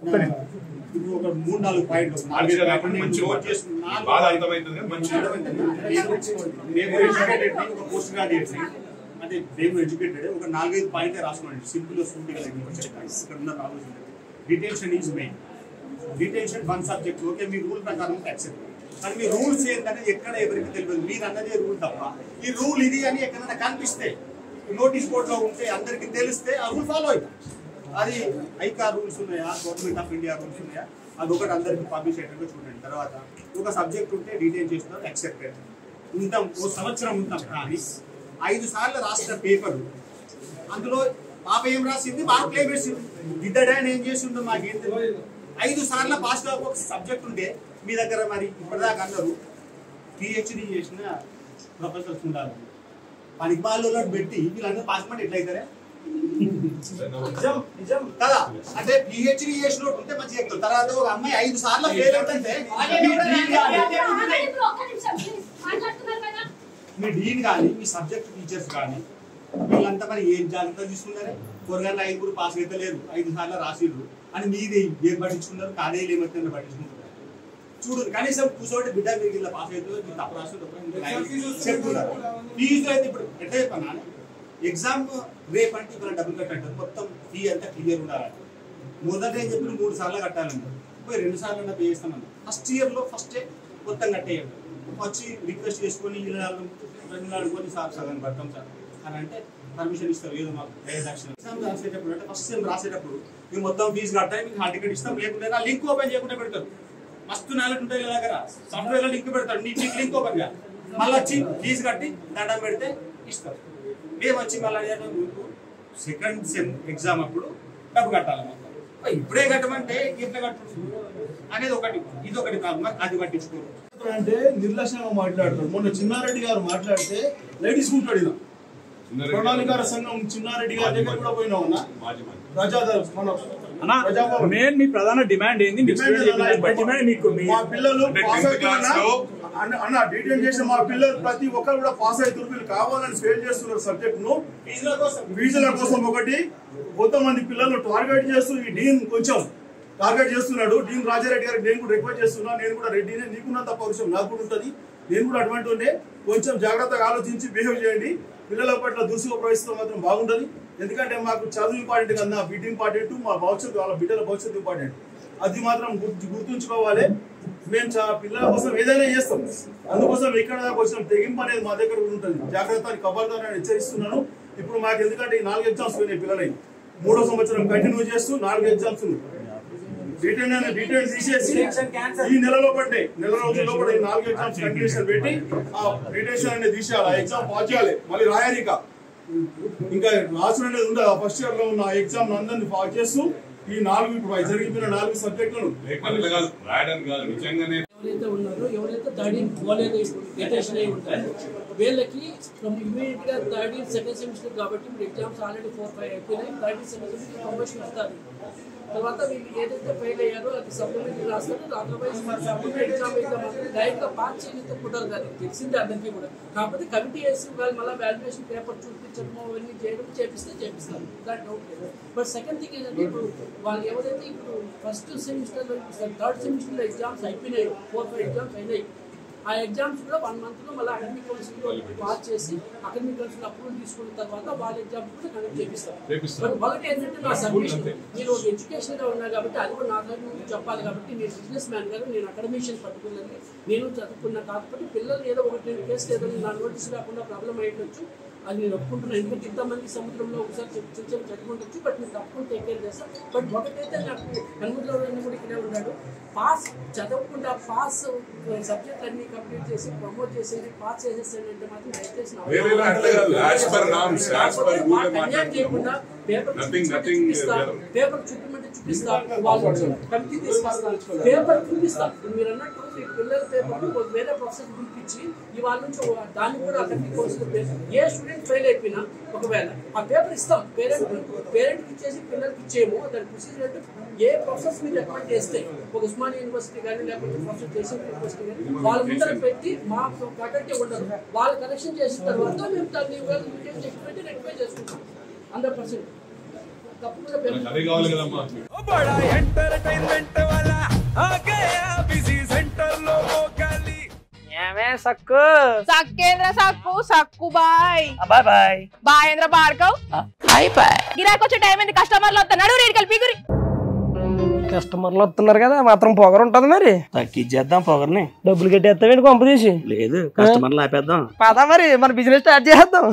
ఇప్పుడు ఒక 3-4 పాయింట్లు పోస్ట్ గ్రాడ్యుయేట్ అంటే ఎడ్యుకేటెడ్ ఒక 4-5 పాయింట్లే రాసుకోండి. సింపుల్ సూటిగా ఇక్కడ ఉన్న ఆలోచన detention is main. Detention 1 subject okay, me rule ప్రకారం యాక్సెప్ట్. కానీ మీ రూల్స్ ఏంటంటే ఎక్కడ ఎవరికి తెలియదు, మీరు అన్నదే రూల్ తప్ప ఈ రూల్ ఇది అని ఎక్కడైనా కనిపిస్తే నోటీస్ బోర్డులో ఉంటే అందరికి తెలిస్తే ఆ రూల్ ఫాలో అవుతాం. అది ఐకా రూల్స్ ఉన్నాయా, గవర్నమెంట్ ఆఫ్ ఇండియా రూల్స్ ఉన్నాయా, అది ఒకటి అందరికి పబ్లిష్ అయ్యేటట్టు చూడండి. తర్వాత ఒక సబ్జెక్ట్ ఉంటే డీటెయిల్ చేస్తున్నారు యాక్సెప్టెడ్ ఉంటాం, ఓ సంవత్సరం ఉంటాం. కానీ 5 సార్లు రాసిన పేపర్ అందులో పాప ఏం రాసింది, బాగా ప్లే వేసింది, దిద్దడాన్ని ఏం చేసి ఉందో మాకేం తెలియదు. 5 సార్లు పాస్ గా ఒక సబ్జెక్ట్ ఉంటే మీ దగ్గర మరి ఇప్పటిదాకా అందరూ పిహెచ్డి చేసిన ప్రొఫెసర్స్ ఉండాలి. పనికి బాగా పెట్టి వీళ్ళందరూ పాస్ మాట ఎట్లయితారే కదా. అంటే పిహెచ్డి చేసిన ఉంటే మంచిగా ఎక్కువ. తర్వాత ఒక అమ్మాయి 5 సార్లు ఫెయిల్ అవుతుంటే మీ డీన్ కానీ మీ సబ్జెక్ట్ టీచర్స్ కానీ వీళ్ళంతా మరి ఏం జాగ్రత్త తీసుకున్నారే. కూరగాయలు 5 పాస్ అయితే లేదు, 5 సార్లు రాసిర్రు అని మీది ఏం పట్టించుకున్నారు, కాలేజీలు ఏమైతే పట్టించుకుంటారు. చూడు కనీసం కూర్చోటి బిడ్డ మీరు ఇలా పాస్ అవుతుంది, మీరు తప్పు రాస్తుంది చెప్తున్నారు. ఫీజు అయితే ఇప్పుడు ఎట్లా చెప్పాను, ఎగ్జామ్ రేపు అంటే ఇప్పుడు డబ్బులు కట్టండి, మొత్తం ఫీ అంతా క్లియర్ ఉండాలి. మొదట ఏం చెప్పి 3 సార్లు కట్టాలండి, పోయి 2 సార్లు అన్నా పే చేస్తామని. ఫస్ట్ ఇయర్లో ఫస్టే మొత్తం కట్టేయండి. వచ్చి రిక్వెస్ట్ చేసుకొని 2 అనుకొని సార్ సగం కడతాం సార్ అని అంటే పర్మిషన్ ఇస్తారు. ఏదో మాకు ఎగ్జామ్ రాసేటప్పుడు అంటే ఫస్ట్ సెమ్ రాసేటప్పుడు మేము మొత్తం ఫీజు కట్టాలి, మీకు హాల్ టికెట్ ఇస్తాం, లేకుంటే ఆ లింక్ ఓపెన్ చేయకుండా పెడతారు. మస్తు నాలెడ్జ్ ఉంటాయి దగ్గర, సాఫ్ట్వేర్ లింక్ పెడతారు, నీకు లింక్ ఓపెన్ గా మళ్ళీ వచ్చి ఫీజు కట్టి దండం పెడితే ఇస్తారు. మేము వచ్చి మళ్ళీ సెకండ్ సెమ్ ఎగ్జామ్ అప్పుడు డబ్బు కట్టాలి. ఇప్పుడే కట్టమంటే ఎట్లా కట్టు అనేది ఒకటి, ఇది ఒకటి ప్రాబ్లం. అది పట్టించుకోరు అంటే నిర్లక్ష్యంగా మాట్లాడతారు. మొన్న చిన్నారెడ్డి గారు మాట్లాడితే లేడీస్ ఉంటాడు, ప్రణాళికార సంఘం చిన్నారెడ్డి గారి దగ్గర కూడా పోయినా ఉన్నా మెయిన్ మీ ప్రధాన డిమాండ్ ఏంది? మా పిల్లలు పాస్ అవుతున్నా అన్న డీటెయిల్ చేసిన మా పిల్లలు ప్రతి ఒక్కరు కూడా పాస్ అవుతున్నారు. వీళ్ళు కావాలని ఫెయిల్ చేస్తున్నారు సబ్జెక్ట్ ను ఫీజుల కోసం. ఒకటి కొంతమంది పిల్లలు టార్గెట్ చేస్తూ ఈ డీన్ కొంచెం టార్గెట్ చేస్తున్నాడు. డీన్ రాజారెడ్డి గారికి నేను కూడా రిక్వెస్ట్ చేస్తున్నా, నేను కూడా రెడ్డినే, నీకున్నంత పౌరుషం నాకు కూడా ఉంటుంది, నేను కూడా అటువంటి ఉండే కొంచెం జాగ్రత్తగా ఆలోచించి బిహేవ్ చేయండి. పిల్లల పట్ల దురుసుగా ప్రవేశిస్తే మాత్రం బాగుంటుంది. ఎందుకంటే మాకు చదువు ఇంపార్టెంట్ కన్నా బిడ్డ ఇంపార్టెంట్, మా భవిష్యత్తు వాళ్ళ బిడ్డల భవిష్యత్తు ఇంపార్టెంట్. అది మాత్రం గుర్తుంచుకోవాలి. మేము పిల్లల కోసం ఏదైనా చేస్తాం, అందుకోసం ఎక్కడ దాకా వచ్చిన తెగింపు అనేది మా దగ్గర ఉంటుంది. జాగ్రత్త ఖబర్దార్ హెచ్చరిస్తున్నాను. ఇప్పుడు మాకు ఎందుకంటే 4 ఎగ్జామ్స్ పోయినాయి పిల్లలకి, 3వ సంవత్సరం కంటిన్యూ చేస్తూ 4 ఎగ్జామ్స్ డీటెయిల్ తీసేసి ఈ నెలలో పడ్డాయి, నెల రోజుల్లో కూడా 4 ఎగ్జామ్స్ కంటిన్యూషన్ పెట్టి ఆ డిటెన్షన్ అనేది తీసేయాలి. ఆ ఎగ్జామ్ పాస్ చేయాలి, మళ్ళీ రాయాలి. ఇంకా రాసుడు అనేది ఉండదు. ఫస్ట్ ఇయర్ లో ఉన్న ఎగ్జామ్ అందరినీ పాస్ చేస్తూ ఈ 4 ఇప్పుడు జరిగిపోయిన 4 సబ్జెక్టులను ఎవరైతే ఉన్నారో, ఎవరైతే థర్డ్ ఇయర్ పోలేదు డిటెన్షన్ అయి ఉంటారో వీళ్ళకి ఇమీడియట్ గా థర్డ్ ఇయర్ సెకండ్ సెమిస్టర్ కాబట్టి ఇప్పుడు ఎగ్జామ్స్ ఆల్రెడీ 4-5 అయిపోయినాయి. Third year second semester promotion వస్తారు. తర్వాత వీళ్ళు ఏదైతే ఫెయిల్ అయ్యారో అది సప్లిమెంటరీ రాస్తారు. అదర్వైజ్ ఎగ్జామ్ డైరెక్ట్ గా పాస్ చేయడంతో కుదరదు, అది తెలిసిందే అందరికీ కూడా. కాకపోతే కమిటీ వేసి వాళ్ళు మళ్ళీ వాల్యుయేషన్ పేపర్ చూపించడము అవన్నీ చేయడం చేపిస్తారు, దాని డౌట్ లేదు. బట్ సెకండ్ థింగ్ ఏంటంటే ఇప్పుడు వాళ్ళు ఎవరైతే ఇప్పుడు ఫస్ట్ సెమిస్టర్లో థర్డ్ సెమిస్టర్లో ఎగ్జామ్స్ అయిపోయినాయి, 4-5 ఎగ్జామ్స్ అయినాయి, ఆ ఎగ్జామ్స్ కూడా 1 month లో మళ్ళీ అకాడమిక్ కౌన్సిల్లో పాస్ చేసి అకాడమిక్ కౌన్సిల్ అప్రూవల్ తీసుకున్న తర్వాత వాళ్ళ ఎగ్జామ్స్ కూడా కండక్ట్ చేపిస్తారు. వాళ్ళకి ఏంటంటే నా సబ్మిషన్, నేను ఒక ఎడ్యుకేషన్ గా ఉన్నా కాబట్టి అది కూడా నా దగ్గర నుంచి చెప్పాలి. కాబట్టి నేను బిజినెస్ మ్యాన్ గారు, నేను అకాడమిషియన్ పర్టికులర్లీ నేను చదువుకున్నా. కాబట్టి పిల్లలు ఏదో ఒకటి కేసు ఏదైనా నా నోటీస్ రాకుండా ప్రాబ్లం అయ్యొచ్చు, అది నేను ఒప్పుకుంటున్నాను. ఎందుకంటే ఇంతమంది సముద్రంలో ఒకసారి చిన్న చదువుకుంటూ, బట్ నేను తప్పకుండా టేక్ కేర్ చేస్తాను. బట్ ఒకటైతే నాకు కన్నులో కూడా ఇక్కడే ఉన్నాడు, పాస్ చదవకుండా పాస్ సబ్జెక్ట్ అన్ని కంప్లీట్ చేసి ప్రమోట్ చేసేది పాస్ చేసేసాడు అంటే మాత్రం దయచేసి చేయకుండా పేపర్ చూపించమంటే చూపిస్తా, వాళ్ళు కమిటీ తీసుకొస్తారు, పేపర్ చూపిస్తారు. మీరు అన్నట్టు మీ పిల్లల పేపర్ వేరే ప్రొఫెసర్ పిలిపించి ఇవాళ నుంచి దాన్ని కూడా కమిటీ కోర్సు ఏ స్టూడెంట్ ఫెయిల్ అయిపోయినా ఒకవేళ ఆ పేపర్ ఇస్తాం, పేరెంట్కి ఇచ్చేసి పిల్లలకి ఇచ్చేమో. దాని ప్రొసీజర్ అంటే ఏ ప్రొఫెసర్స్ మీరు రికమెండ్ చేస్తే ఒక ఉస్మానియా యూనివర్సిటీ కానీ లేకపోతే ప్రొఫెసర్ జయశంకర్ యూనివర్సిటీ కానీ వాళ్ళ ముందర పెట్టి మా ఫ్యాకల్టీ ఉండదు, వాళ్ళు కరెక్షన్ చేసిన తర్వాత మేము దాన్ని పెట్టి రెక్టిఫై చేసుకుంటాం 100%. తప్పకుండా సక్కు సక్కేంద్ర సక్కు సక్కు బాయ్ బాయ్ బాయ్ బాయేంద్ర భార్గవ్ బాయ్ బాయ్ గిరాకి వచ్చే టైం ఏంది కస్టమర్లు వస్తున్నాడు రేటు కలిపి గురి కస్టమర్లు వస్తున్నారు కదా మాత్రం పొగరు ఉంటది మరి తగ్గించేద్దాం పొగర్ని. డబ్బులు కట్టేస్తావేంటి కొంప తీసి లేదు కస్టమర్లు ఆపేద్దాం. పదా మరి మన బిజినెస్ స్టార్ట్ చేద్దాం.